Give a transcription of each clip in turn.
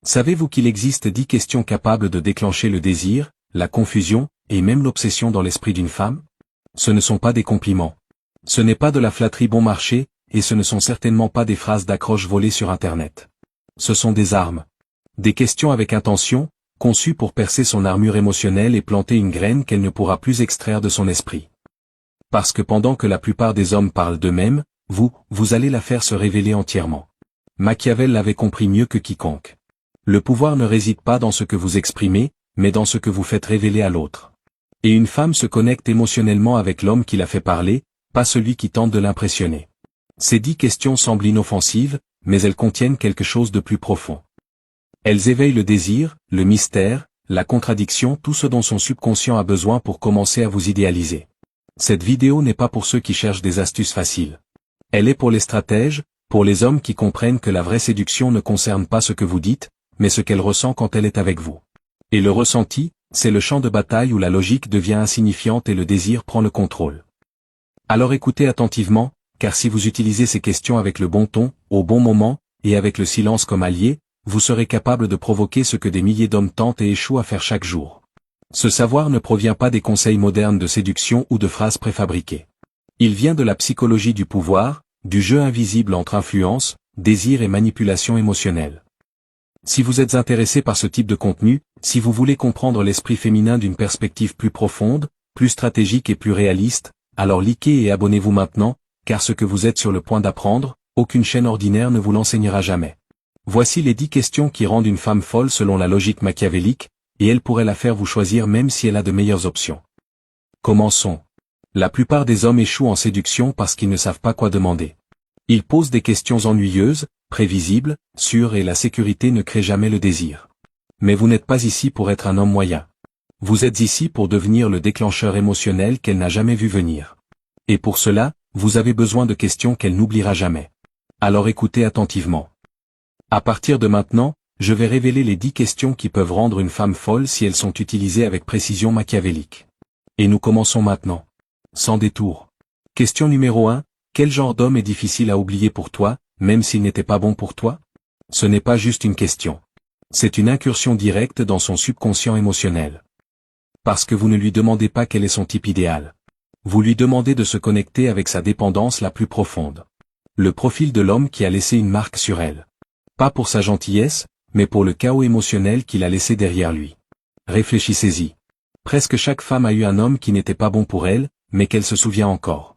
Savez-vous qu'il existe 10 questions capables de déclencher le désir, la confusion, et même l'obsession dans l'esprit d'une femme? Ce ne sont pas des compliments. Ce n'est pas de la flatterie bon marché, et ce ne sont certainement pas des phrases d'accroche volées sur Internet. Ce sont des armes. Des questions avec intention, conçues pour percer son armure émotionnelle et planter une graine qu'elle ne pourra plus extraire de son esprit. Parce que pendant que la plupart des hommes parlent d'eux-mêmes, vous allez la faire se révéler entièrement. Machiavel l'avait compris mieux que quiconque. Le pouvoir ne réside pas dans ce que vous exprimez, mais dans ce que vous faites révéler à l'autre. Et une femme se connecte émotionnellement avec l'homme qui la fait parler, pas celui qui tente de l'impressionner. Ces 10 questions semblent inoffensives, mais elles contiennent quelque chose de plus profond. Elles éveillent le désir, le mystère, la contradiction, tout ce dont son subconscient a besoin pour commencer à vous idéaliser. Cette vidéo n'est pas pour ceux qui cherchent des astuces faciles. Elle est pour les stratèges, pour les hommes qui comprennent que la vraie séduction ne concerne pas ce que vous dites, mais ce qu'elle ressent quand elle est avec vous. Et le ressenti, c'est le champ de bataille où la logique devient insignifiante et le désir prend le contrôle. Alors écoutez attentivement, car si vous utilisez ces questions avec le bon ton, au bon moment, et avec le silence comme allié, vous serez capable de provoquer ce que des milliers d'hommes tentent et échouent à faire chaque jour. Ce savoir ne provient pas des conseils modernes de séduction ou de phrases préfabriquées. Il vient de la psychologie du pouvoir, du jeu invisible entre influence, désir et manipulation émotionnelle. Si vous êtes intéressé par ce type de contenu, si vous voulez comprendre l'esprit féminin d'une perspective plus profonde, plus stratégique et plus réaliste, alors likez et abonnez-vous maintenant, car ce que vous êtes sur le point d'apprendre, aucune chaîne ordinaire ne vous l'enseignera jamais. Voici les 10 questions qui rendent une femme folle selon la logique machiavélique, et elle pourrait la faire vous choisir même si elle a de meilleures options. Commençons. La plupart des hommes échouent en séduction parce qu'ils ne savent pas quoi demander. Ils posent des questions ennuyeuses, prévisibles, sûres et la sécurité ne crée jamais le désir. Mais vous n'êtes pas ici pour être un homme moyen. Vous êtes ici pour devenir le déclencheur émotionnel qu'elle n'a jamais vu venir. Et pour cela, vous avez besoin de questions qu'elle n'oubliera jamais. Alors écoutez attentivement. À partir de maintenant, je vais révéler les 10 questions qui peuvent rendre une femme folle si elles sont utilisées avec précision machiavélique. Et nous commençons maintenant. Sans détour. Question numéro 1. Quel genre d'homme est difficile à oublier pour toi, même s'il n'était pas bon pour toi? Ce n'est pas juste une question. C'est une incursion directe dans son subconscient émotionnel. Parce que vous ne lui demandez pas quel est son type idéal. Vous lui demandez de se connecter avec sa dépendance la plus profonde. Le profil de l'homme qui a laissé une marque sur elle. Pas pour sa gentillesse, mais pour le chaos émotionnel qu'il a laissé derrière lui. Réfléchissez-y. Presque chaque femme a eu un homme qui n'était pas bon pour elle, mais qu'elle se souvient encore.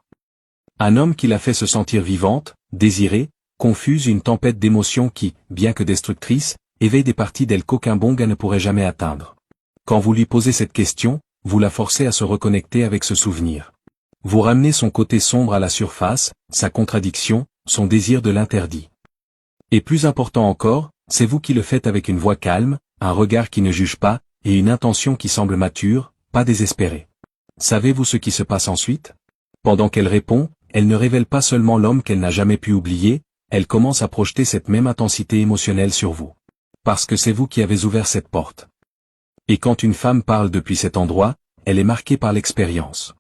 Un homme qui l'a fait se sentir vivante, désirée, confuse, une tempête d'émotions qui, bien que destructrice, éveille des parties d'elle qu'aucun bon gars ne pourrait jamais atteindre. Quand vous lui posez cette question, vous la forcez à se reconnecter avec ce souvenir. Vous ramenez son côté sombre à la surface, sa contradiction, son désir de l'interdit. Et plus important encore, c'est vous qui le faites avec une voix calme, un regard qui ne juge pas, et une intention qui semble mature, pas désespérée. Savez-vous ce qui se passe ensuite? Pendant qu'elle répond, elle ne révèle pas seulement l'homme qu'elle n'a jamais pu oublier, elle commence à projeter cette même intensité émotionnelle sur vous. Parce que c'est vous qui avez ouvert cette porte. Et quand une femme parle depuis cet endroit, elle est marquée par l'expérience.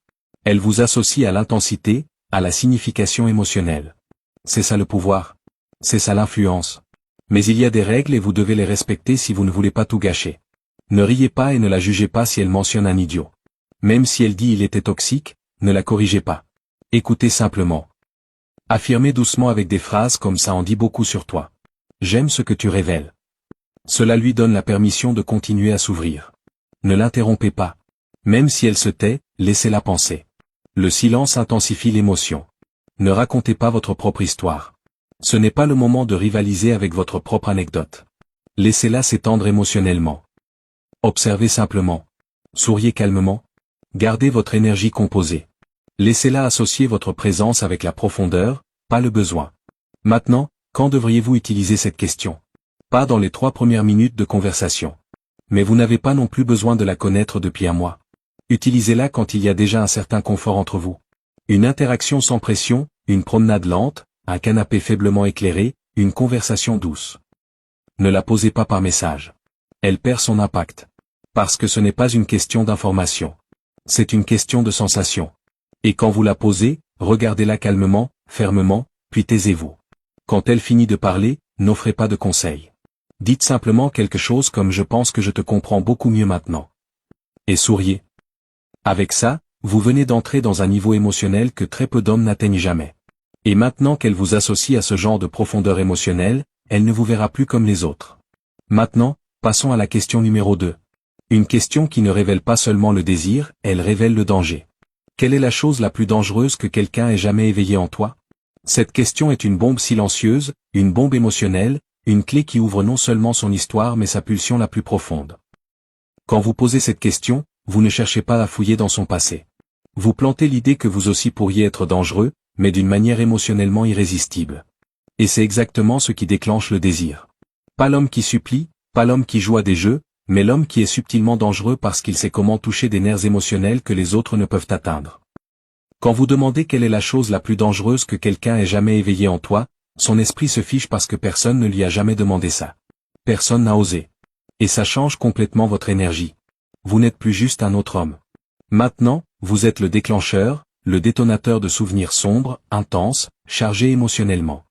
Elle vous associe à l'intensité, à la signification émotionnelle. C'est ça le pouvoir. C'est ça l'influence. Mais il y a des règles et vous devez les respecter si vous ne voulez pas tout gâcher. Ne riez pas et ne la jugez pas si elle mentionne un idiot. Même si elle dit il était toxique, ne la corrigez pas. Écoutez simplement. Affirmez doucement avec des phrases comme ça en dit beaucoup sur toi. J'aime ce que tu révèles. Cela lui donne la permission de continuer à s'ouvrir. Ne l'interrompez pas. Même si elle se tait, laissez-la penser. Le silence intensifie l'émotion. Ne racontez pas votre propre histoire. Ce n'est pas le moment de rivaliser avec votre propre anecdote. Laissez-la s'étendre émotionnellement. Observez simplement. Souriez calmement. Gardez votre énergie composée. Laissez-la associer votre présence avec la profondeur, pas le besoin. Maintenant, quand devriez-vous utiliser cette question? Pas dans les 3 premières minutes de conversation. Mais vous n'avez pas non plus besoin de la connaître depuis un mois. Utilisez-la quand il y a déjà un certain confort entre vous. Une interaction sans pression, une promenade lente, un canapé faiblement éclairé, une conversation douce. Ne la posez pas par message. Elle perd son impact. Parce que ce n'est pas une question d'information. C'est une question de sensation. Et quand vous la posez, regardez-la calmement, fermement, puis taisez-vous. Quand elle finit de parler, n'offrez pas de conseils. Dites simplement quelque chose comme je pense que je te comprends beaucoup mieux maintenant. Et souriez. Avec ça, vous venez d'entrer dans un niveau émotionnel que très peu d'hommes n'atteignent jamais. Et maintenant qu'elle vous associe à ce genre de profondeur émotionnelle, elle ne vous verra plus comme les autres. Maintenant, passons à la question numéro 2. Une question qui ne révèle pas seulement le désir, elle révèle le danger. Quelle est la chose la plus dangereuse que quelqu'un ait jamais éveillée en toi? Cette question est une bombe silencieuse, une bombe émotionnelle, une clé qui ouvre non seulement son histoire mais sa pulsion la plus profonde. Quand vous posez cette question, vous ne cherchez pas à fouiller dans son passé. Vous plantez l'idée que vous aussi pourriez être dangereux, mais d'une manière émotionnellement irrésistible. Et c'est exactement ce qui déclenche le désir. Pas l'homme qui supplie, pas l'homme qui joue à des jeux, mais l'homme qui est subtilement dangereux parce qu'il sait comment toucher des nerfs émotionnels que les autres ne peuvent atteindre. Quand vous demandez quelle est la chose la plus dangereuse que quelqu'un ait jamais éveillée en toi, son esprit se fiche parce que personne ne lui a jamais demandé ça. Personne n'a osé. Et ça change complètement votre énergie. Vous n'êtes plus juste un autre homme. Maintenant, vous êtes le déclencheur, le détonateur de souvenirs sombres, intenses, chargés émotionnellement.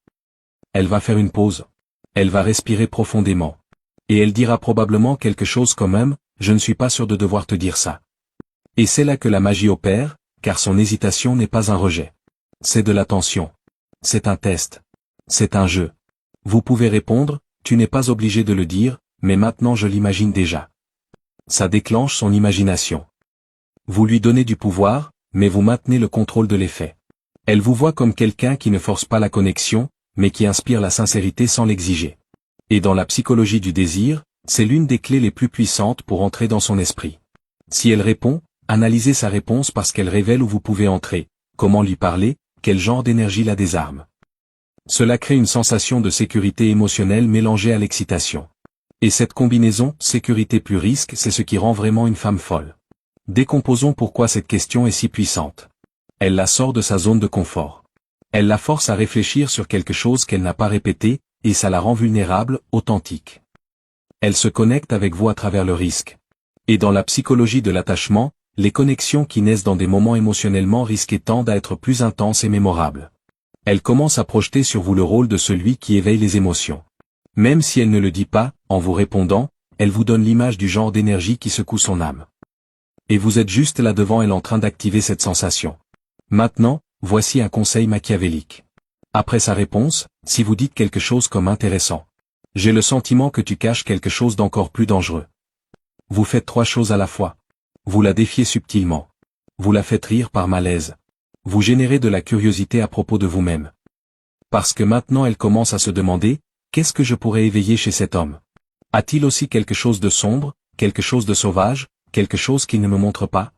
Elle va faire une pause. Elle va respirer profondément. Et elle dira probablement quelque chose comme « Je ne suis pas sûr de devoir te dire ça ». Et c'est là que la magie opère, car son hésitation n'est pas un rejet. C'est de l'attention. C'est un test. C'est un jeu. Vous pouvez répondre « Tu n'es pas obligé de le dire, mais maintenant je l'imagine déjà ». Ça déclenche son imagination. Vous lui donnez du pouvoir, mais vous maintenez le contrôle de l'effet. Elle vous voit comme quelqu'un qui ne force pas la connexion, mais qui inspire la sincérité sans l'exiger. Et dans la psychologie du désir, c'est l'une des clés les plus puissantes pour entrer dans son esprit. Si elle répond, analysez sa réponse parce qu'elle révèle où vous pouvez entrer, comment lui parler, quel genre d'énergie la désarme. Cela crée une sensation de sécurité émotionnelle mélangée à l'excitation. Et cette combinaison, sécurité plus risque, c'est ce qui rend vraiment une femme folle. Décomposons pourquoi cette question est si puissante. Elle la sort de sa zone de confort. Elle la force à réfléchir sur quelque chose qu'elle n'a pas répété, et ça la rend vulnérable, authentique. Elle se connecte avec vous à travers le risque. Et dans la psychologie de l'attachement, les connexions qui naissent dans des moments émotionnellement risqués tendent à être plus intenses et mémorables. Elle commence à projeter sur vous le rôle de celui qui éveille les émotions. Même si elle ne le dit pas, en vous répondant, elle vous donne l'image du genre d'énergie qui secoue son âme. Et vous êtes juste là devant elle en train d'activer cette sensation. Maintenant, voici un conseil machiavélique. Après sa réponse, si vous dites quelque chose comme intéressant. J'ai le sentiment que tu caches quelque chose d'encore plus dangereux. Vous faites 3 choses à la fois. Vous la défiez subtilement. Vous la faites rire par malaise. Vous générez de la curiosité à propos de vous-même. Parce que maintenant elle commence à se demander, qu'est-ce que je pourrais éveiller chez cet homme? A-t-il aussi quelque chose de sombre, quelque chose de sauvage, quelque chose qu'il ne me montre pas?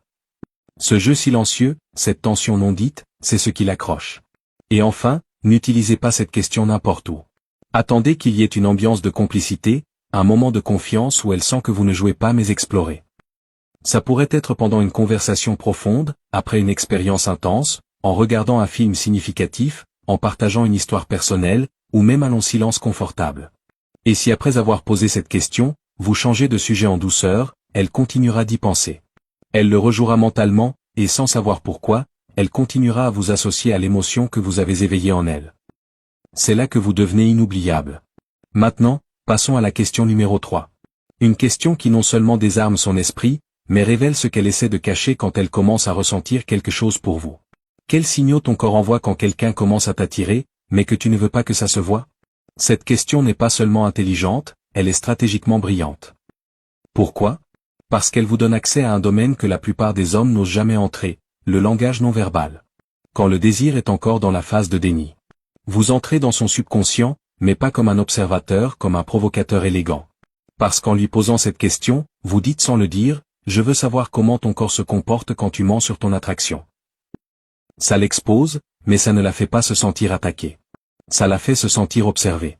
Ce jeu silencieux, cette tension non dite, c'est ce qui l'accroche. Et enfin, n'utilisez pas cette question n'importe où. Attendez qu'il y ait une ambiance de complicité, un moment de confiance où elle sent que vous ne jouez pas mais explorez. Ça pourrait être pendant une conversation profonde, après une expérience intense, en regardant un film significatif, en partageant une histoire personnelle, ou même un long silence confortable. Et si après avoir posé cette question, vous changez de sujet en douceur, elle continuera d'y penser. Elle le rejouera mentalement, et sans savoir pourquoi, elle continuera à vous associer à l'émotion que vous avez éveillée en elle. C'est là que vous devenez inoubliable. Maintenant, passons à la question numéro 3. Une question qui non seulement désarme son esprit, mais révèle ce qu'elle essaie de cacher quand elle commence à ressentir quelque chose pour vous. Quels signaux ton corps envoie quand quelqu'un commence à t'attirer, mais que tu ne veux pas que ça se voie? Cette question n'est pas seulement intelligente, elle est stratégiquement brillante. Pourquoi? Parce qu'elle vous donne accès à un domaine que la plupart des hommes n'osent jamais entrer, le langage non verbal. Quand le désir est encore dans la phase de déni. Vous entrez dans son subconscient, mais pas comme un observateur, comme un provocateur élégant. Parce qu'en lui posant cette question, vous dites sans le dire, je veux savoir comment ton corps se comporte quand tu mens sur ton attraction. Ça l'expose, mais ça ne la fait pas se sentir attaquée. Ça la fait se sentir observée.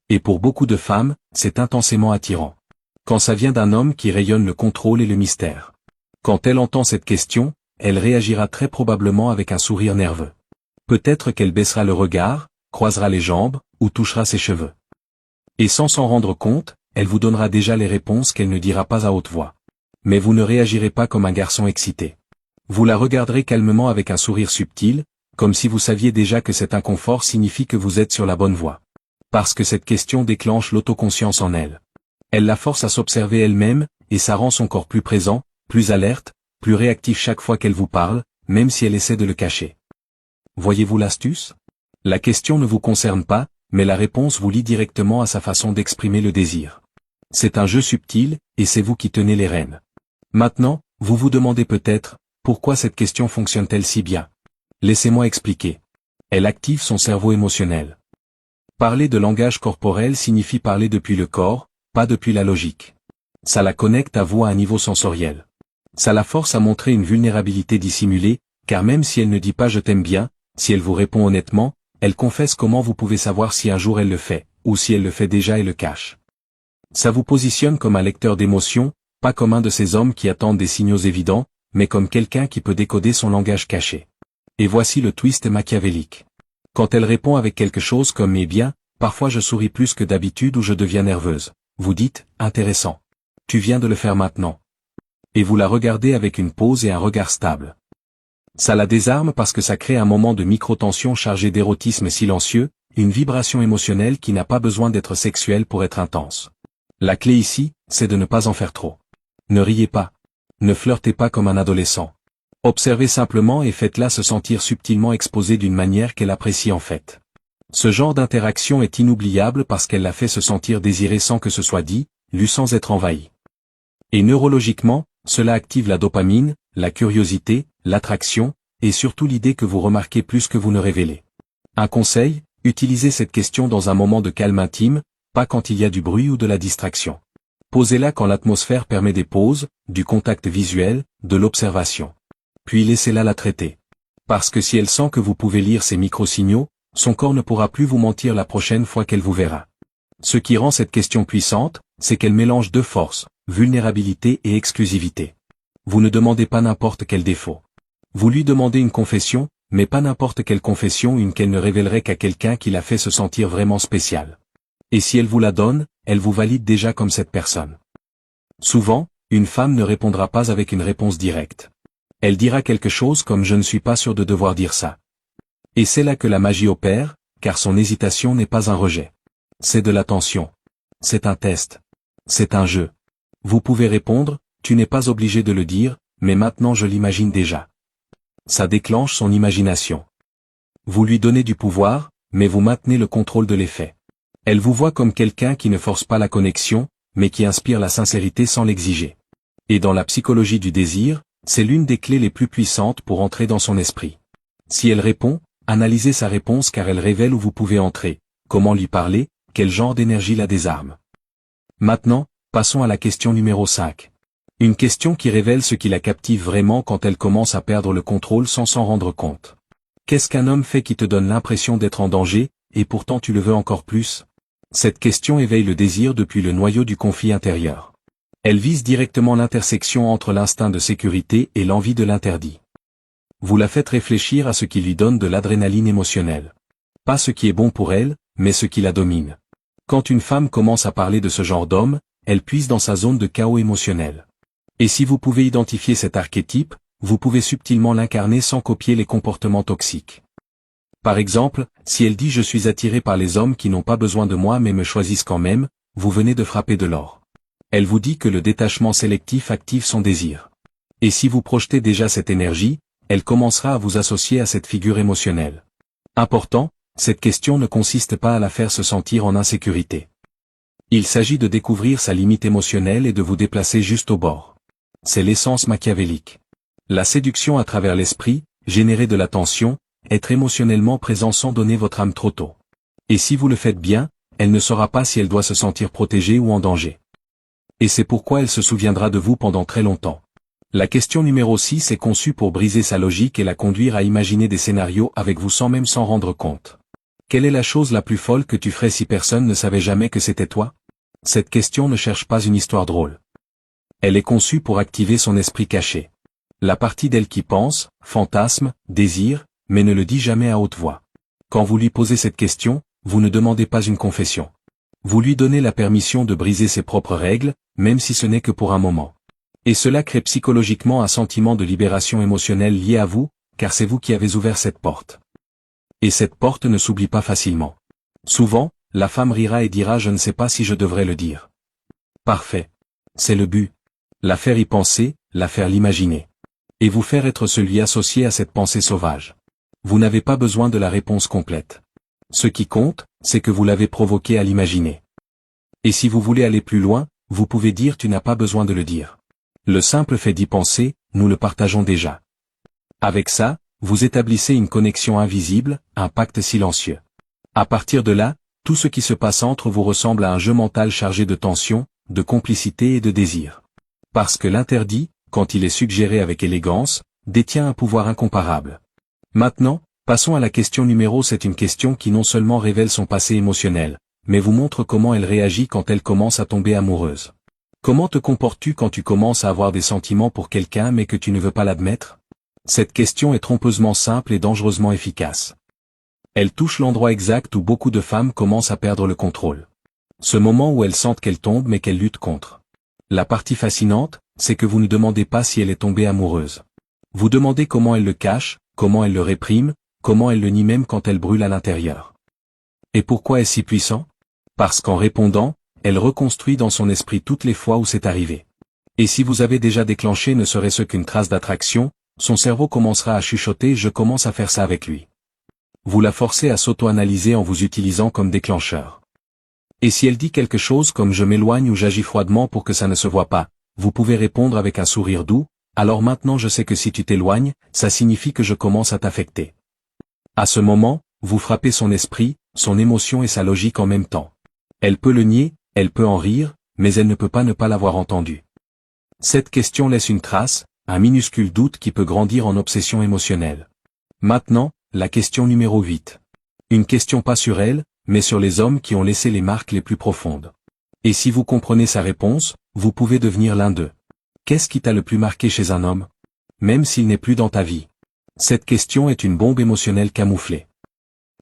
Et pour beaucoup de femmes, c'est intensément attirant. Quand ça vient d'un homme qui rayonne le contrôle et le mystère. Quand elle entend cette question, elle réagira très probablement avec un sourire nerveux. Peut-être qu'elle baissera le regard, croisera les jambes, ou touchera ses cheveux. Et sans s'en rendre compte, elle vous donnera déjà les réponses qu'elle ne dira pas à haute voix. Mais vous ne réagirez pas comme un garçon excité. Vous la regarderez calmement avec un sourire subtil, comme si vous saviez déjà que cet inconfort signifie que vous êtes sur la bonne voie. Parce que cette question déclenche l'autoconscience en elle. Elle la force à s'observer elle-même, et ça rend son corps plus présent, plus alerte, plus réactif chaque fois qu'elle vous parle, même si elle essaie de le cacher. Voyez-vous l'astuce? La question ne vous concerne pas, mais la réponse vous lie directement à sa façon d'exprimer le désir. C'est un jeu subtil, et c'est vous qui tenez les rênes. Maintenant, vous vous demandez peut-être, pourquoi cette question fonctionne-t-elle si bien? Laissez-moi expliquer. Elle active son cerveau émotionnel. Parler de langage corporel signifie parler depuis le corps, pas depuis la logique. Ça la connecte à vous à un niveau sensoriel. Ça la force à montrer une vulnérabilité dissimulée, car même si elle ne dit pas « je t'aime bien », si elle vous répond honnêtement, elle confesse comment vous pouvez savoir si un jour elle le fait, ou si elle le fait déjà et le cache. Ça vous positionne comme un lecteur d'émotions, pas comme un de ces hommes qui attendent des signaux évidents, mais comme quelqu'un qui peut décoder son langage caché. Et voici le twist machiavélique. Quand elle répond avec quelque chose comme « eh bien, parfois je souris plus que d'habitude ou je deviens nerveuse », vous dites « intéressant. Tu viens de le faire maintenant. » Et vous la regardez avec une pause et un regard stable. Ça la désarme parce que ça crée un moment de micro-tension chargé d'érotisme silencieux, une vibration émotionnelle qui n'a pas besoin d'être sexuelle pour être intense. La clé ici, c'est de ne pas en faire trop. Ne riez pas. Ne flirtez pas comme un adolescent. Observez simplement et faites-la se sentir subtilement exposée d'une manière qu'elle apprécie en fait. Ce genre d'interaction est inoubliable parce qu'elle la fait se sentir désirée sans que ce soit dit, lue sans être envahie. Et neurologiquement, cela active la dopamine, la curiosité, l'attraction, et surtout l'idée que vous remarquez plus que vous ne révélez. Un conseil, utilisez cette question dans un moment de calme intime, pas quand il y a du bruit ou de la distraction. Posez-la quand l'atmosphère permet des pauses, du contact visuel, de l'observation. Puis laissez-la la traiter. Parce que si elle sent que vous pouvez lire ces micro-signaux, son corps ne pourra plus vous mentir la prochaine fois qu'elle vous verra. Ce qui rend cette question puissante, c'est qu'elle mélange deux forces, vulnérabilité et exclusivité. Vous ne demandez pas n'importe quel défaut. Vous lui demandez une confession, mais pas n'importe quelle confession, une qu'elle ne révélerait qu'à quelqu'un qui la fait se sentir vraiment spécial. Et si elle vous la donne, elle vous valide déjà comme cette personne. Souvent, une femme ne répondra pas avec une réponse directe. Elle dira quelque chose comme « je ne suis pas sûr de devoir dire ça ». Et c'est là que la magie opère, car son hésitation n'est pas un rejet. C'est de l'attention. C'est un test. C'est un jeu. Vous pouvez répondre, tu n'es pas obligé de le dire, mais maintenant je l'imagine déjà. Ça déclenche son imagination. Vous lui donnez du pouvoir, mais vous maintenez le contrôle de l'effet. Elle vous voit comme quelqu'un qui ne force pas la connexion, mais qui inspire la sincérité sans l'exiger. Et dans la psychologie du désir, c'est l'une des clés les plus puissantes pour entrer dans son esprit. Si elle répond, analysez sa réponse car elle révèle où vous pouvez entrer, comment lui parler, quel genre d'énergie la désarme. Maintenant, passons à la question numéro 5. Une question qui révèle ce qui la captive vraiment quand elle commence à perdre le contrôle sans s'en rendre compte. Qu'est-ce qu'un homme fait qui te donne l'impression d'être en danger, et pourtant tu le veux encore plus? Cette question éveille le désir depuis le noyau du conflit intérieur. Elle vise directement l'intersection entre l'instinct de sécurité et l'envie de l'interdit. Vous la faites réfléchir à ce qui lui donne de l'adrénaline émotionnelle. Pas ce qui est bon pour elle, mais ce qui la domine. Quand une femme commence à parler de ce genre d'homme, elle puise dans sa zone de chaos émotionnel. Et si vous pouvez identifier cet archétype, vous pouvez subtilement l'incarner sans copier les comportements toxiques. Par exemple, si elle dit « je suis attiré par les hommes qui n'ont pas besoin de moi mais me choisissent quand même », vous venez de frapper de l'or. Elle vous dit que le détachement sélectif active son désir. Et si vous projetez déjà cette énergie, elle commencera à vous associer à cette figure émotionnelle. Important, cette question ne consiste pas à la faire se sentir en insécurité. Il s'agit de découvrir sa limite émotionnelle et de vous déplacer juste au bord. C'est l'essence machiavélique. La séduction à travers l'esprit, générer de la tension, être émotionnellement présent sans donner votre âme trop tôt. Et si vous le faites bien, elle ne saura pas si elle doit se sentir protégée ou en danger. Et c'est pourquoi elle se souviendra de vous pendant très longtemps. La question numéro 6 est conçue pour briser sa logique et la conduire à imaginer des scénarios avec vous sans même s'en rendre compte. Quelle est la chose la plus folle que tu ferais si personne ne savait jamais que c'était toi? Cette question ne cherche pas une histoire drôle. Elle est conçue pour activer son esprit caché. La partie d'elle qui pense, fantasme, désire, mais ne le dit jamais à haute voix. Quand vous lui posez cette question, vous ne demandez pas une confession. Vous lui donnez la permission de briser ses propres règles, même si ce n'est que pour un moment. Et cela crée psychologiquement un sentiment de libération émotionnelle lié à vous, car c'est vous qui avez ouvert cette porte. Et cette porte ne s'oublie pas facilement. Souvent, la femme rira et dira je ne sais pas si je devrais le dire. Parfait. C'est le but. La faire y penser, la faire l'imaginer. Et vous faire être celui associé à cette pensée sauvage. Vous n'avez pas besoin de la réponse complète. Ce qui compte, c'est que vous l'avez provoqué à l'imaginer. Et si vous voulez aller plus loin, vous pouvez dire tu n'as pas besoin de le dire. Le simple fait d'y penser, nous le partageons déjà. Avec ça, vous établissez une connexion invisible, un pacte silencieux. À partir de là, tout ce qui se passe entre vous ressemble à un jeu mental chargé de tension, de complicité et de désir. Parce que l'interdit, quand il est suggéré avec élégance, détient un pouvoir incomparable. Maintenant, passons à la question numéro 7. C'est une question qui non seulement révèle son passé émotionnel, mais vous montre comment elle réagit quand elle commence à tomber amoureuse. Comment te comportes-tu quand tu commences à avoir des sentiments pour quelqu'un mais que tu ne veux pas l'admettre? Cette question est trompeusement simple et dangereusement efficace. Elle touche l'endroit exact où beaucoup de femmes commencent à perdre le contrôle. Ce moment où elles sentent qu'elles tombent mais qu'elles luttent contre. La partie fascinante, c'est que vous ne demandez pas si elle est tombée amoureuse. Vous demandez comment elle le cache, comment elle le réprime, comment elle le nie même quand elle brûle à l'intérieur. Et pourquoi est-ce si puissant? Parce qu'en répondant, elle reconstruit dans son esprit toutes les fois où c'est arrivé. Et si vous avez déjà déclenché ne serait-ce qu'une trace d'attraction, son cerveau commencera à chuchoter « je commence à faire ça avec lui ». Vous la forcez à s'auto-analyser en vous utilisant comme déclencheur. Et si elle dit quelque chose comme « je m'éloigne » ou « j'agis froidement pour que ça ne se voit pas », vous pouvez répondre avec un sourire doux « alors maintenant je sais que si tu t'éloignes, ça signifie que je commence à t'affecter ». À ce moment, vous frappez son esprit, son émotion et sa logique en même temps. Elle peut le nier, elle peut en rire, mais elle ne peut pas ne pas l'avoir entendu. Cette question laisse une trace, un minuscule doute qui peut grandir en obsession émotionnelle. Maintenant, la question numéro 8. Une question pas sur elle, mais sur les hommes qui ont laissé les marques les plus profondes. Et si vous comprenez sa réponse, vous pouvez devenir l'un d'eux. Qu'est-ce qui t'a le plus marqué chez un homme? Même s'il n'est plus dans ta vie. Cette question est une bombe émotionnelle camouflée.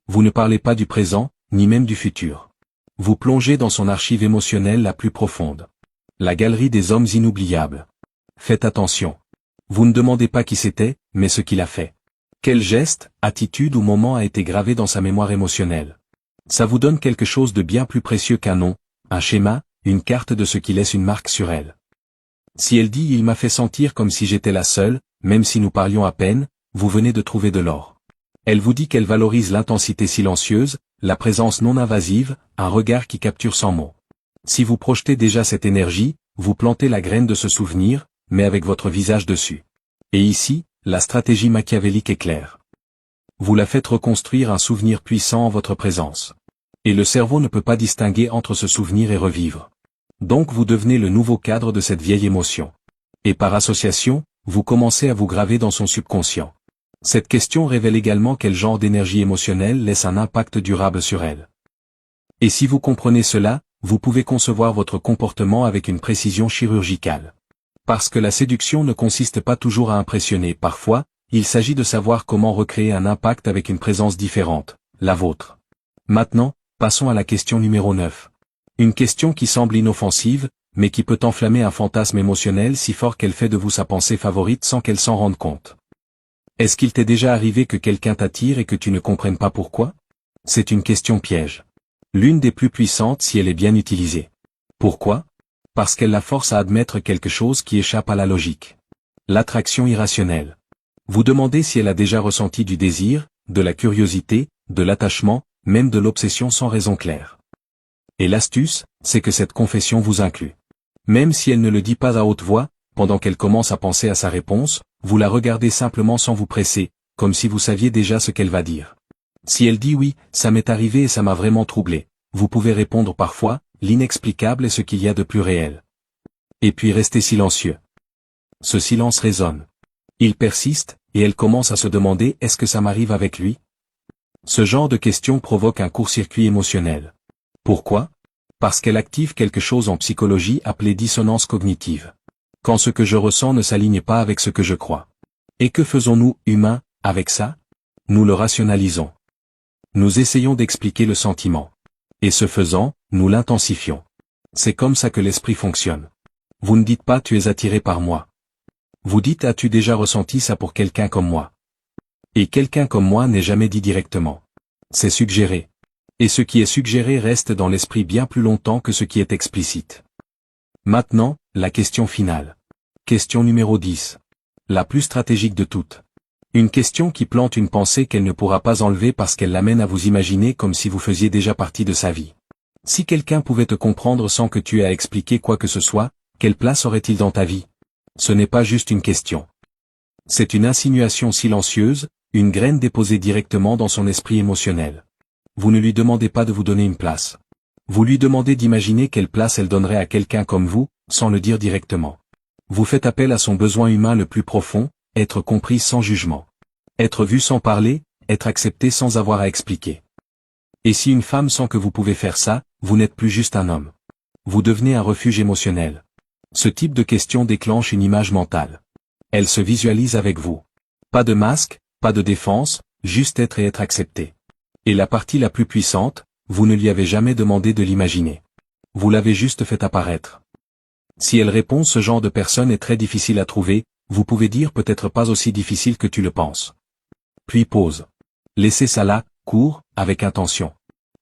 Vous ne parlez pas du présent, ni même du futur. Vous plongez dans son archive émotionnelle la plus profonde. La galerie des hommes inoubliables. Faites attention. Vous ne demandez pas qui c'était, mais ce qu'il a fait. Quel geste, attitude ou moment a été gravé dans sa mémoire émotionnelle. Ça vous donne quelque chose de bien plus précieux qu'un nom, un schéma, une carte de ce qui laisse une marque sur elle. Si elle dit « il m'a fait sentir comme si j'étais la seule, même si nous parlions à peine », vous venez de trouver de l'or. Elle vous dit qu'elle valorise l'intensité silencieuse, la présence non invasive, un regard qui capture sans mots. Si vous projetez déjà cette énergie, vous plantez la graine de ce souvenir, mais avec votre visage dessus. Et ici, la stratégie machiavélique est claire. Vous la faites reconstruire un souvenir puissant en votre présence. Et le cerveau ne peut pas distinguer entre ce souvenir et revivre. Donc vous devenez le nouveau cadre de cette vieille émotion. Et par association, vous commencez à vous graver dans son subconscient. Cette question révèle également quel genre d'énergie émotionnelle laisse un impact durable sur elle. Et si vous comprenez cela, vous pouvez concevoir votre comportement avec une précision chirurgicale. Parce que la séduction ne consiste pas toujours à impressionner, parfois, il s'agit de savoir comment recréer un impact avec une présence différente, la vôtre. Maintenant, passons à la question numéro 9. Une question qui semble inoffensive, mais qui peut enflammer un fantasme émotionnel si fort qu'elle fait de vous sa pensée favorite sans qu'elle s'en rende compte. Est-ce qu'il t'est déjà arrivé que quelqu'un t'attire et que tu ne comprennes pas pourquoi? C'est une question piège. L'une des plus puissantes si elle est bien utilisée. Pourquoi? Parce qu'elle la force à admettre quelque chose qui échappe à la logique. L'attraction irrationnelle. Vous demandez si elle a déjà ressenti du désir, de la curiosité, de l'attachement, même de l'obsession sans raison claire. Et l'astuce, c'est que cette confession vous inclut. Même si elle ne le dit pas à haute voix, pendant qu'elle commence à penser à sa réponse, vous la regardez simplement sans vous presser, comme si vous saviez déjà ce qu'elle va dire. Si elle dit oui, ça m'est arrivé et ça m'a vraiment troublé, vous pouvez répondre parfois, l'inexplicable est ce qu'il y a de plus réel. Et puis restez silencieux. Ce silence résonne. Il persiste, et elle commence à se demander est-ce que ça m'arrive avec lui? Ce genre de question provoque un court-circuit émotionnel. Pourquoi? Parce qu'elle active quelque chose en psychologie appelé dissonance cognitive. Quand ce que je ressens ne s'aligne pas avec ce que je crois. Et que faisons-nous, humains, avec ça? Nous le rationalisons. Nous essayons d'expliquer le sentiment. Et ce faisant, nous l'intensifions. C'est comme ça que l'esprit fonctionne. Vous ne dites pas tu es attiré par moi. Vous dites as-tu déjà ressenti ça pour quelqu'un comme moi? Et quelqu'un comme moi n'est jamais dit directement. C'est suggéré. Et ce qui est suggéré reste dans l'esprit bien plus longtemps que ce qui est explicite. Maintenant, la question finale. Question numéro 10. La plus stratégique de toutes. Une question qui plante une pensée qu'elle ne pourra pas enlever parce qu'elle l'amène à vous imaginer comme si vous faisiez déjà partie de sa vie. Si quelqu'un pouvait te comprendre sans que tu aies à expliquer quoi que ce soit, quelle place aurait-il dans ta vie? Ce n'est pas juste une question. C'est une insinuation silencieuse, une graine déposée directement dans son esprit émotionnel. Vous ne lui demandez pas de vous donner une place. Vous lui demandez d'imaginer quelle place elle donnerait à quelqu'un comme vous, sans le dire directement. Vous faites appel à son besoin humain le plus profond, être compris sans jugement. Être vu sans parler, être accepté sans avoir à expliquer. Et si une femme sent que vous pouvez faire ça, vous n'êtes plus juste un homme. Vous devenez un refuge émotionnel. Ce type de question déclenche une image mentale. Elle se visualise avec vous. Pas de masque, pas de défense, juste être et être accepté. Et la partie la plus puissante, vous ne lui avez jamais demandé de l'imaginer. Vous l'avez juste fait apparaître. Si elle répond ce genre de personne est très difficile à trouver, vous pouvez dire peut-être pas aussi difficile que tu le penses. Puis pause. Laissez ça là, court, avec intention.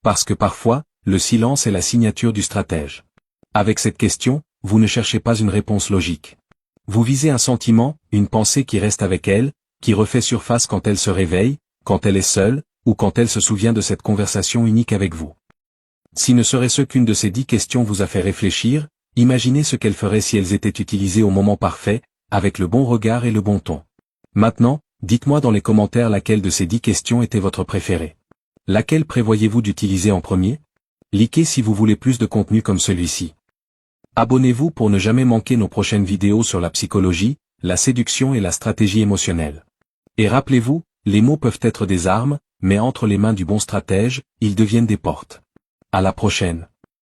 Parce que parfois, le silence est la signature du stratège. Avec cette question, vous ne cherchez pas une réponse logique. Vous visez un sentiment, une pensée qui reste avec elle, qui refait surface quand elle se réveille, quand elle est seule, ou quand elle se souvient de cette conversation unique avec vous. Si ne serait-ce qu'une de ces 10 questions vous a fait réfléchir, imaginez ce qu'elle ferait si elles étaient utilisées au moment parfait, avec le bon regard et le bon ton. Maintenant, dites-moi dans les commentaires laquelle de ces 10 questions était votre préférée. Laquelle prévoyez-vous d'utiliser en premier? Likez si vous voulez plus de contenu comme celui-ci. Abonnez-vous pour ne jamais manquer nos prochaines vidéos sur la psychologie, la séduction et la stratégie émotionnelle. Et rappelez-vous, les mots peuvent être des armes, mais entre les mains du bon stratège, ils deviennent des portes. À la prochaine.